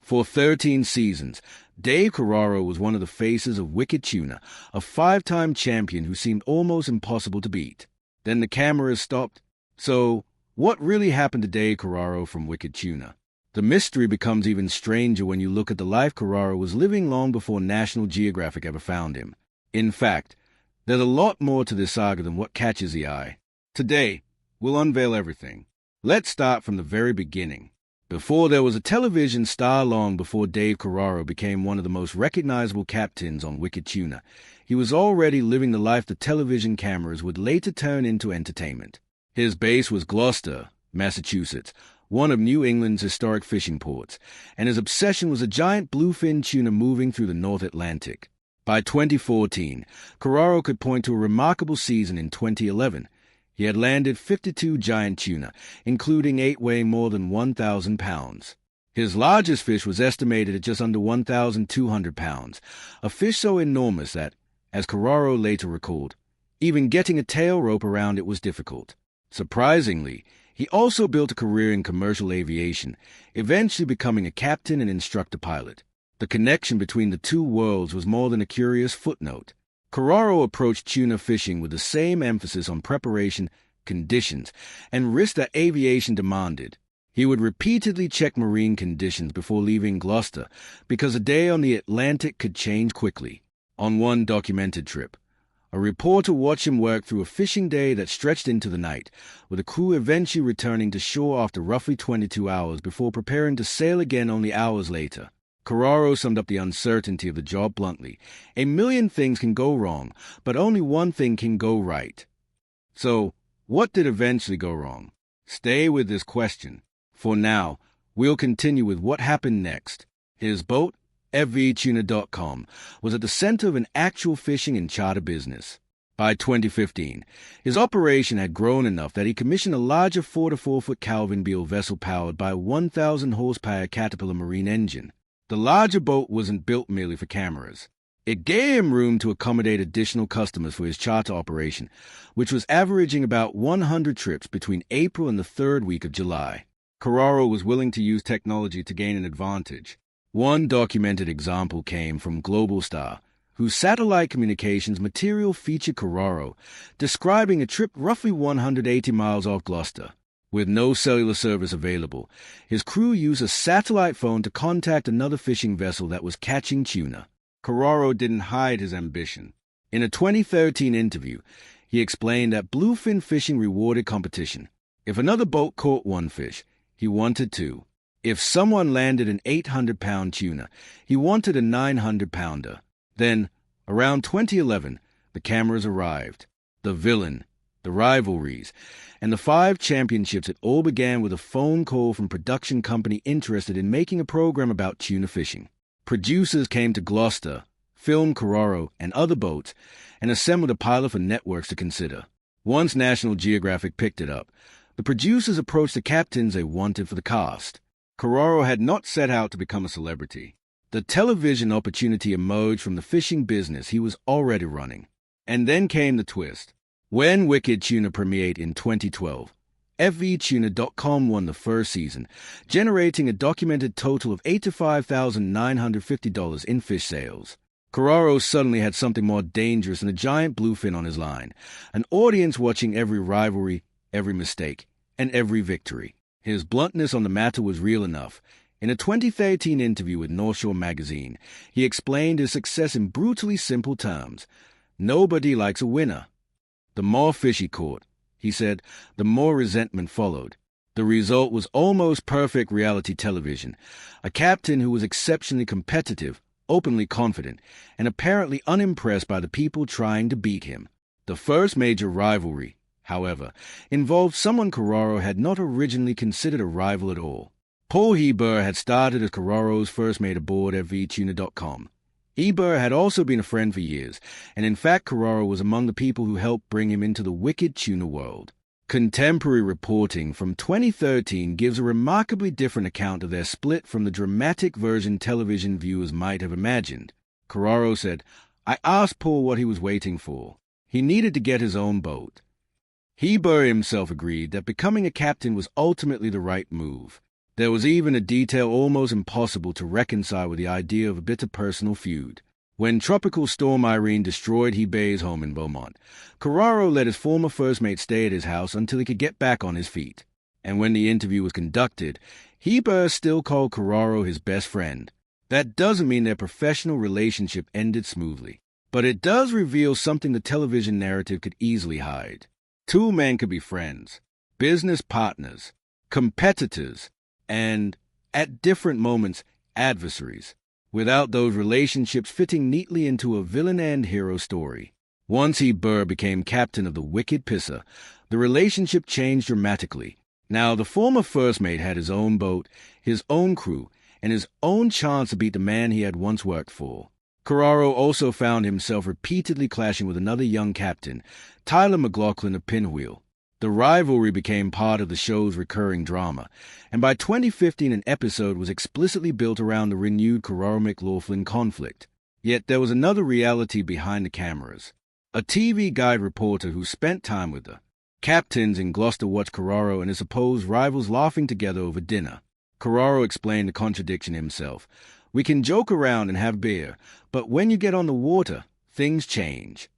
For 13 seasons, Dave Carraro was one of the faces of Wicked Tuna, a 5-time champion who seemed almost impossible to beat. Then the cameras stopped. So, what really happened to Dave Carraro from Wicked Tuna? The mystery becomes even stranger when you look at the life Carraro was living long before National Geographic ever found him. In fact, there's a lot more to this saga than what catches the eye. Today, we'll unveil everything. Let's start from the very beginning. Before there was a television star, long before Dave Carraro became one of the most recognizable captains on Wicked Tuna, he was already living the life the television cameras would later turn into entertainment. His base was Gloucester, Massachusetts, one of New England's historic fishing ports, and his obsession was a giant bluefin tuna moving through the North Atlantic. By 2014, Carraro could point to a remarkable season in 2011. He had landed 52 giant tuna, including 8 weighing more than 1,000 pounds. His largest fish was estimated at just under 1,200 pounds, a fish so enormous that, as Carraro later recalled, even getting a tail rope around it was difficult. Surprisingly, he also built a career in commercial aviation, eventually becoming a captain and instructor pilot. The connection between the two worlds was more than a curious footnote. Carraro approached tuna fishing with the same emphasis on preparation, conditions, and risk that aviation demanded. He would repeatedly check marine conditions before leaving Gloucester because a day on the Atlantic could change quickly. On one documented trip, a reporter watched him work through a fishing day that stretched into the night, with the crew eventually returning to shore after roughly 22 hours before preparing to sail again only hours later. Carraro summed up the uncertainty of the job bluntly. A million things can go wrong, but only one thing can go right. So, what did eventually go wrong? Stay with this question. For now, we'll continue with what happened next. His boat, FVTuna.com, was at the center of an actual fishing and charter business. By 2015, his operation had grown enough that he commissioned a larger 4-4-foot Calvin Beale vessel powered by a 1,000-horsepower Caterpillar marine engine. The larger boat wasn't built merely for cameras. It gave him room to accommodate additional customers for his charter operation, which was averaging about 100 trips between April and the third week of July. Carraro was willing to use technology to gain an advantage. One documented example came from Global Star, whose satellite communications material featured Carraro describing a trip roughly 180 miles off Gloucester. With no cellular service available, his crew used a satellite phone to contact another fishing vessel that was catching tuna. Carraro didn't hide his ambition. In a 2013 interview, he explained that bluefin fishing rewarded competition. If another boat caught one fish, he wanted two. If someone landed an 800-pound tuna, he wanted a 900-pounder. Then, around 2011, the cameras arrived. The villain, the rivalries, and the 5 championships. It all began with a phone call from a production company interested in making a program about tuna fishing. Producers came to Gloucester, filmed Carraro and other boats, and assembled a pilot for networks to consider. Once National Geographic picked it up, the producers approached the captains they wanted for the cast. Carraro had not set out to become a celebrity. The television opportunity emerged from the fishing business he was already running. And then came the twist. When Wicked Tuna premiered in 2012, FVTuna.com won the first season, generating a documented total of $85,950 in fish sales. Carraro suddenly had something more dangerous than a giant bluefin on his line, an audience watching every rivalry, every mistake, and every victory. His bluntness on the matter was real enough. In a 2013 interview with North Shore magazine, he explained his success in brutally simple terms. Nobody likes a winner. The more fish he caught, he said, the more resentment followed. The result was almost perfect reality television. A captain who was exceptionally competitive, openly confident, and apparently unimpressed by the people trying to beat him. The first major rivalry, however, involved someone Carraro had not originally considered a rival at all. Paul Heber had started as Carraro's first mate aboard FVTuna.com. Heber had also been a friend for years, and in fact Carraro was among the people who helped bring him into the Wicked Tuna world. Contemporary reporting from 2013 gives a remarkably different account of their split from the dramatic version television viewers might have imagined. Carraro said, "I asked Paul what he was waiting for. He needed to get his own boat." Heber himself agreed that becoming a captain was ultimately the right move. There was even a detail almost impossible to reconcile with the idea of a bitter personal feud. When Tropical Storm Irene destroyed Hebay's home in Beaumont, Carraro let his former first mate stay at his house until he could get back on his feet. And when the interview was conducted, Hebay still called Carraro his best friend. That doesn't mean their professional relationship ended smoothly, but it does reveal something the television narrative could easily hide. Two men could be friends, business partners, competitors, and, at different moments, adversaries, without those relationships fitting neatly into a villain and hero story. Once Hebay became captain of the Wicked Tuna, the relationship changed dramatically. Now, the former first mate had his own boat, his own crew, and his own chance to beat the man he had once worked for. Carraro also found himself repeatedly clashing with another young captain, Tyler McLaughlin of Pinwheel. The rivalry became part of the show's recurring drama, and by 2015 an episode was explicitly built around the renewed Carraro-McLaughlin conflict. Yet there was another reality behind the cameras. A TV Guide reporter who spent time with the captains in Gloucester watched Carraro and his supposed rivals laughing together over dinner. Carraro explained the contradiction himself. "We can joke around and have beer, but when you get on the water, things change."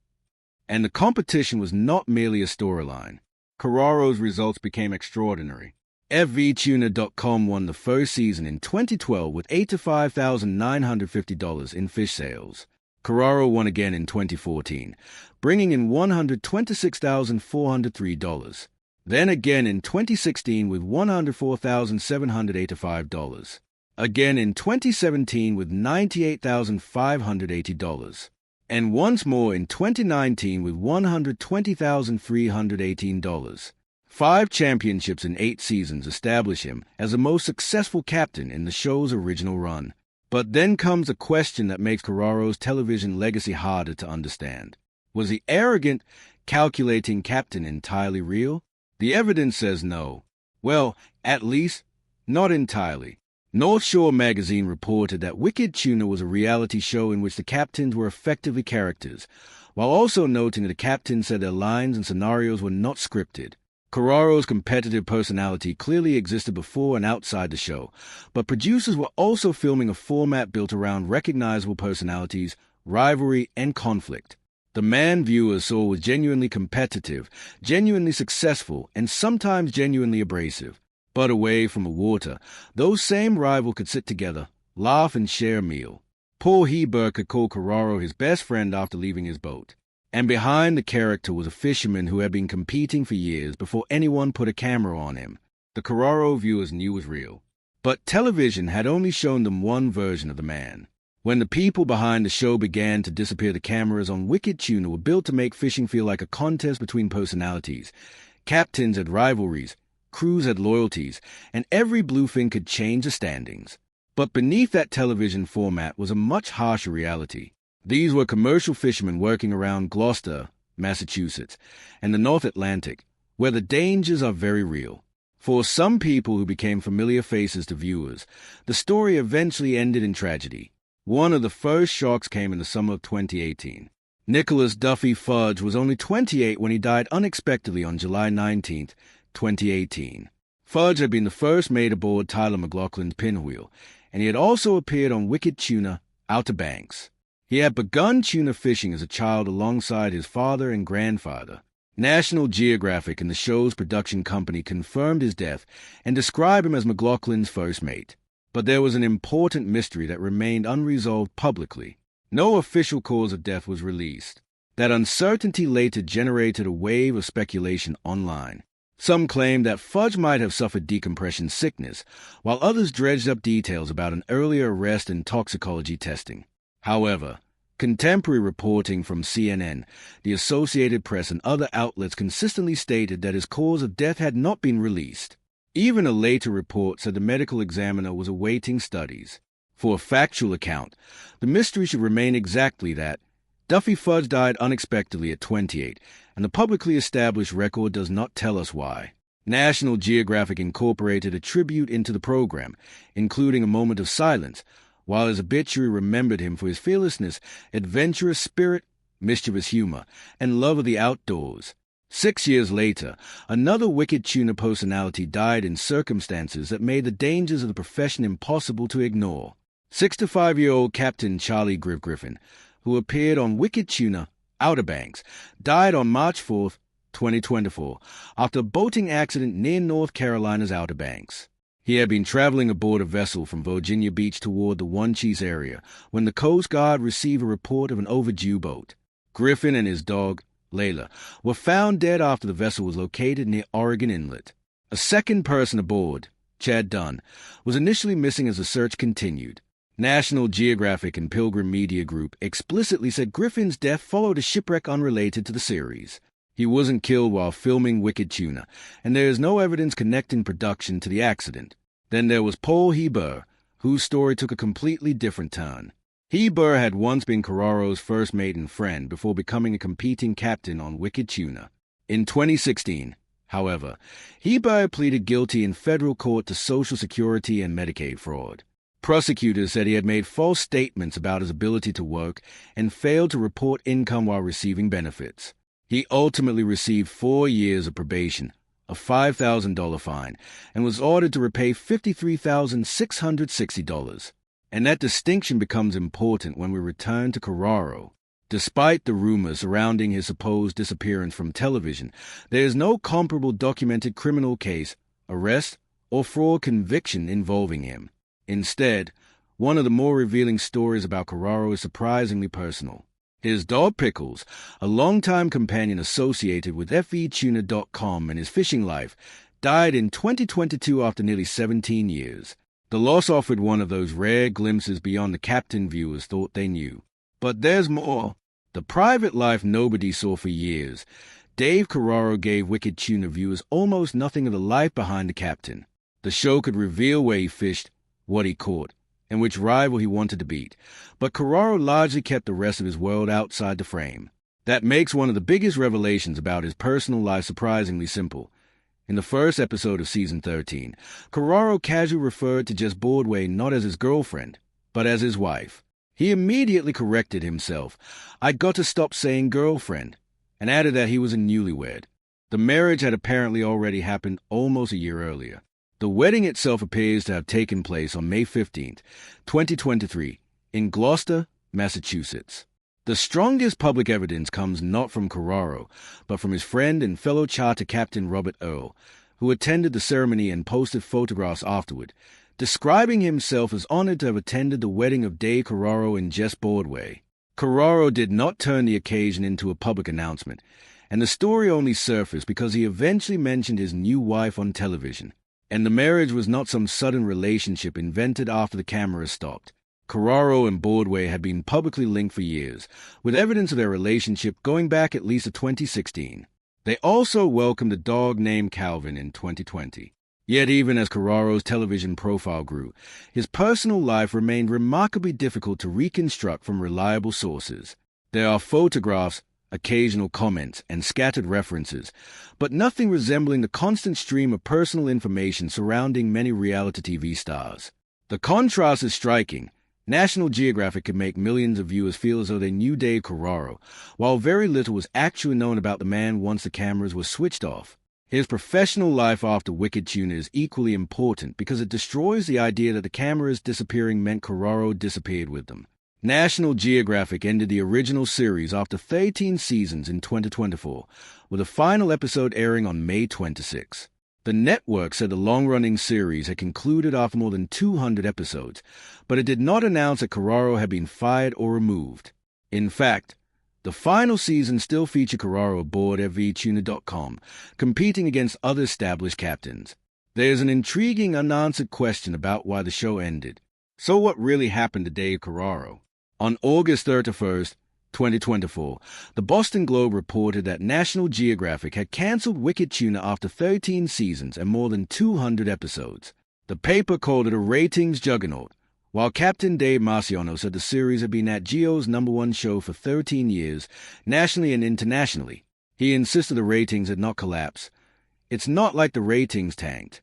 And the competition was not merely a storyline. Carraro's results became extraordinary. FVTuna.com won the first season in 2012 with $85,950 in fish sales. Carraro won again in 2014, bringing in $126,403. Then again in 2016 with $104,785. Again in 2017 with $98,580. And once more in 2019 with $120,318. 5 championships in 8 seasons establish him as the most successful captain in the show's original run. But then comes a question that makes Carraro's television legacy harder to understand. Was the arrogant, calculating captain entirely real? The evidence says no. Well, at least, not entirely. North Shore magazine reported that Wicked Tuna was a reality show in which the captains were effectively characters, while also noting that the captains said their lines and scenarios were not scripted. Carraro's competitive personality clearly existed before and outside the show, but producers were also filming a format built around recognizable personalities, rivalry, and conflict. The man viewers saw was genuinely competitive, genuinely successful, and sometimes genuinely abrasive. But away from the water, those same rivals could sit together, laugh, and share a meal. Poor Hebay could call Carraro his best friend after leaving his boat. And behind the character was a fisherman who had been competing for years before anyone put a camera on him. The Carraro viewers knew was real. But television had only shown them one version of the man. When the people behind the show began to disappear, the cameras on Wicked Tuna were built to make fishing feel like a contest between personalities. Captains had rivalries, crews had loyalties, and every bluefin could change the standings. But beneath that television format was a much harsher reality. These were commercial fishermen working around Gloucester, Massachusetts, and the North Atlantic, where the dangers are very real. For some people who became familiar faces to viewers, the story eventually ended in tragedy. One of the first shocks came in the summer of 2018. Nicholas Duffy Fudge was only 28 when he died unexpectedly on July 19, 2018. Fudge had been the first mate aboard Tyler McLaughlin's Pinwheel, and he had also appeared on Wicked Tuna, Outer Banks. He had begun tuna fishing as a child alongside his father and grandfather. National Geographic and the show's production company confirmed his death and described him as McLaughlin's first mate. But there was an important mystery that remained unresolved publicly. No official cause of death was released. That uncertainty later generated a wave of speculation online. Some claimed that Fudge might have suffered decompression sickness, while others dredged up details about an earlier arrest and toxicology testing. However, contemporary reporting from CNN, the Associated Press, and other outlets consistently stated that his cause of death had not been released. Even a later report said the medical examiner was awaiting studies. For a factual account, the mystery should remain exactly that. Duffy Fudge died unexpectedly at 28, and the publicly established record does not tell us why. National Geographic incorporated a tribute into the program, including a moment of silence, while his obituary remembered him for his fearlessness, adventurous spirit, mischievous humor, and love of the outdoors. 6 years later, another Wicked Tuna personality died in circumstances that made the dangers of the profession impossible to ignore. 65-year-old Captain Charlie Griffin, who appeared on Wicked Tuna, Outer Banks, died on March 4, 2024, after a boating accident near North Carolina's Outer Banks. He had been traveling aboard a vessel from Virginia Beach toward the Wanchese area when the Coast Guard received a report of an overdue boat. Griffin and his dog, Layla, were found dead after the vessel was located near Oregon Inlet. A second person aboard, Chad Dunn, was initially missing as the search continued. National Geographic and Pilgrim Media Group explicitly said Griffin's death followed a shipwreck unrelated to the series. He wasn't killed while filming Wicked Tuna, and there is no evidence connecting production to the accident. Then there was Paul Heber, whose story took a completely different turn. Heber had once been Carraro's first mate and friend before becoming a competing captain on Wicked Tuna. In 2016, however, Heber pleaded guilty in federal court to Social Security and Medicaid fraud. Prosecutors said he had made false statements about his ability to work and failed to report income while receiving benefits. He ultimately received 4 years of probation, a $5,000 fine, and was ordered to repay $53,660. And that distinction becomes important when we return to Carraro. Despite the rumors surrounding his supposed disappearance from television, there is no comparable documented criminal case, arrest, or fraud conviction involving him. Instead, one of the more revealing stories about Carraro is surprisingly personal. His dog Pickles, a longtime companion associated with FETuna.com and his fishing life, died in 2022 after nearly 17 years. The loss offered one of those rare glimpses beyond the captain viewers thought they knew. But there's more. The private life nobody saw for years. Dave Carraro gave Wicked Tuna viewers almost nothing of the life behind the captain. The show could reveal where he fished, what he caught, and which rival he wanted to beat. But Carraro largely kept the rest of his world outside the frame. That makes one of the biggest revelations about his personal life surprisingly simple. In the first episode of Season 13, Carraro casually referred to Jess Boardway not as his girlfriend, but as his wife. He immediately corrected himself. "I'd got to stop saying girlfriend," and added that he was a newlywed. The marriage had apparently already happened almost a year earlier. The wedding itself appears to have taken place on May 15, 2023, in Gloucester, Massachusetts. The strongest public evidence comes not from Carraro, but from his friend and fellow charter captain Robert Earl, who attended the ceremony and posted photographs afterward, describing himself as honored to have attended the wedding of Dave Carraro and Jess Boardway. Carraro did not turn the occasion into a public announcement, and the story only surfaced because he eventually mentioned his new wife on television, and the marriage was not some sudden relationship invented after the camera stopped. Carraro and Boardway had been publicly linked for years, with evidence of their relationship going back at least to 2016. They also welcomed a dog named Calvin in 2020. Yet even as Carraro's television profile grew, his personal life remained remarkably difficult to reconstruct from reliable sources. There are photographs, occasional comments, and scattered references, but nothing resembling the constant stream of personal information surrounding many reality TV stars. The contrast is striking. National Geographic could make millions of viewers feel as though they knew Dave Carraro, while very little was actually known about the man once the cameras were switched off. His professional life after Wicked Tuna is equally important because it destroys the idea that the cameras disappearing meant Carraro disappeared with them. National Geographic ended the original series after 13 seasons in 2024, with a final episode airing on May 26. The network said the long-running series had concluded after more than 200 episodes, but it did not announce that Carraro had been fired or removed. In fact, the final season still featured Carraro aboard FETuna.com, competing against other established captains. There is an intriguing unanswered question about why the show ended. So what really happened to Dave Carraro? On August 31st, 2024, the Boston Globe reported that National Geographic had canceled Wicked Tuna after 13 seasons and more than 200 episodes. The paper called it a ratings juggernaut, while Captain Dave Marciano said the series had been Nat Geo's #1 show for 13 years, nationally and internationally. He insisted the ratings had not collapsed. It's not like the ratings tanked.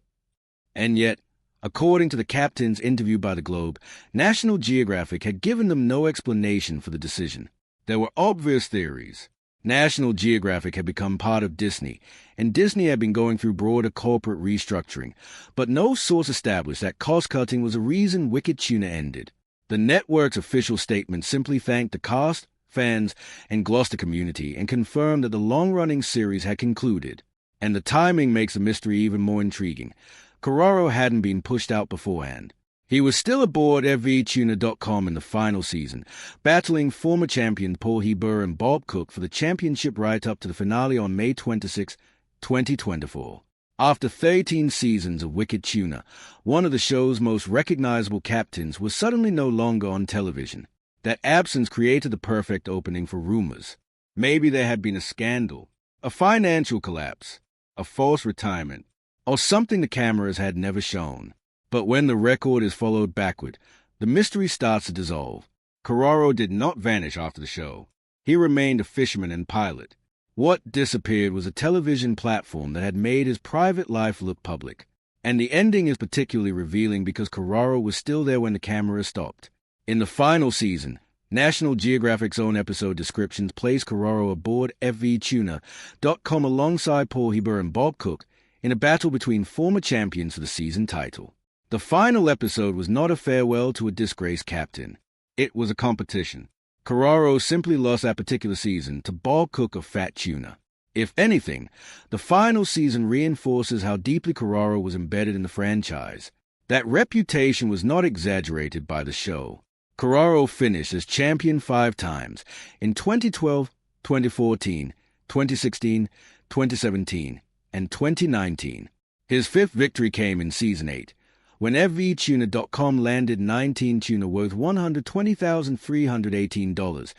And yet, according to the captains interviewed by the Globe, National Geographic had given them no explanation for the decision. There were obvious theories. National Geographic had become part of Disney, and Disney had been going through broader corporate restructuring, but no source established that cost-cutting was a reason Wicked Tuna ended. The network's official statement simply thanked the cast, fans, and Gloucester community and confirmed that the long-running series had concluded. And the timing makes the mystery even more intriguing. Carraro hadn't been pushed out beforehand. He was still aboard FVTuna.com in the final season, battling former champion Paul Heber and Bob Cook for the championship right up to the finale on May 26, 2024. After 13 seasons of Wicked Tuna, one of the show's most recognizable captains was suddenly no longer on television. That absence created the perfect opening for rumors. Maybe there had been a scandal, a financial collapse, a false retirement, or something the cameras had never shown. But when the record is followed backward, the mystery starts to dissolve. Carraro did not vanish after the show. He remained a fisherman and pilot. What disappeared was a television platform that had made his private life look public. And the ending is particularly revealing because Carraro was still there when the camera stopped. In the final season, National Geographic's own episode descriptions place Carraro aboard FVTuna.com alongside Paul Heber and Bob Cook in a battle between former champions for the season title. The final episode was not a farewell to a disgraced captain. It was a competition. Carraro simply lost that particular season to Bob Cook of Fat Tuna. If anything, the final season reinforces how deeply Carraro was embedded in the franchise. That reputation was not exaggerated by the show. Carraro finished as champion 5 times in 2012, 2014, 2016, 2017, and 2019. His 5th victory came in Season 8, when FVTuna.com landed 19 tuna worth $120,318,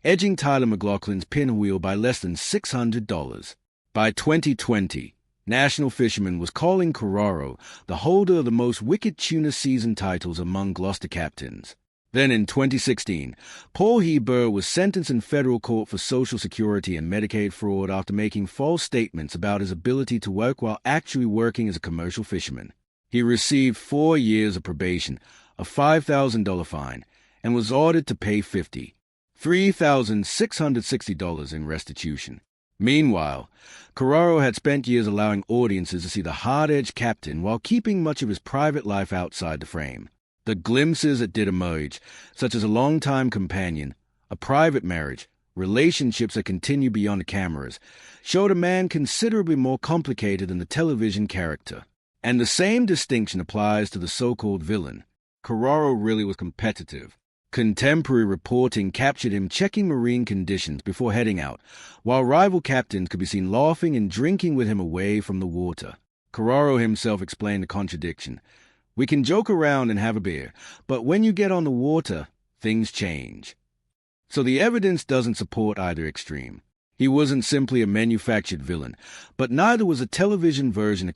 edging Tyler McLaughlin's pinwheel by less than $600. By 2020, National Fisherman was calling Carraro the holder of the most Wicked Tuna season titles among Gloucester captains. Then in 2016, Paul Heber was sentenced in federal court for Social Security and Medicaid fraud after making false statements about his ability to work while actually working as a commercial fisherman. He received 4 years of probation, a $5,000 fine, and was ordered to pay $3,660 in restitution. Meanwhile, Carraro had spent years allowing audiences to see the hard-edged captain while keeping much of his private life outside the frame. The glimpses that did emerge, such as a long-time companion, a private marriage, relationships that continue beyond the cameras, showed a man considerably more complicated than the television character. And the same distinction applies to the so-called villain. Carraro really was competitive. Contemporary reporting captured him checking marine conditions before heading out, while rival captains could be seen laughing and drinking with him away from the water. Carraro himself explained the contradiction. "We can joke around and have a beer, but when you get on the water, things change." So the evidence doesn't support either extreme. He wasn't simply a manufactured villain, but neither was a television version of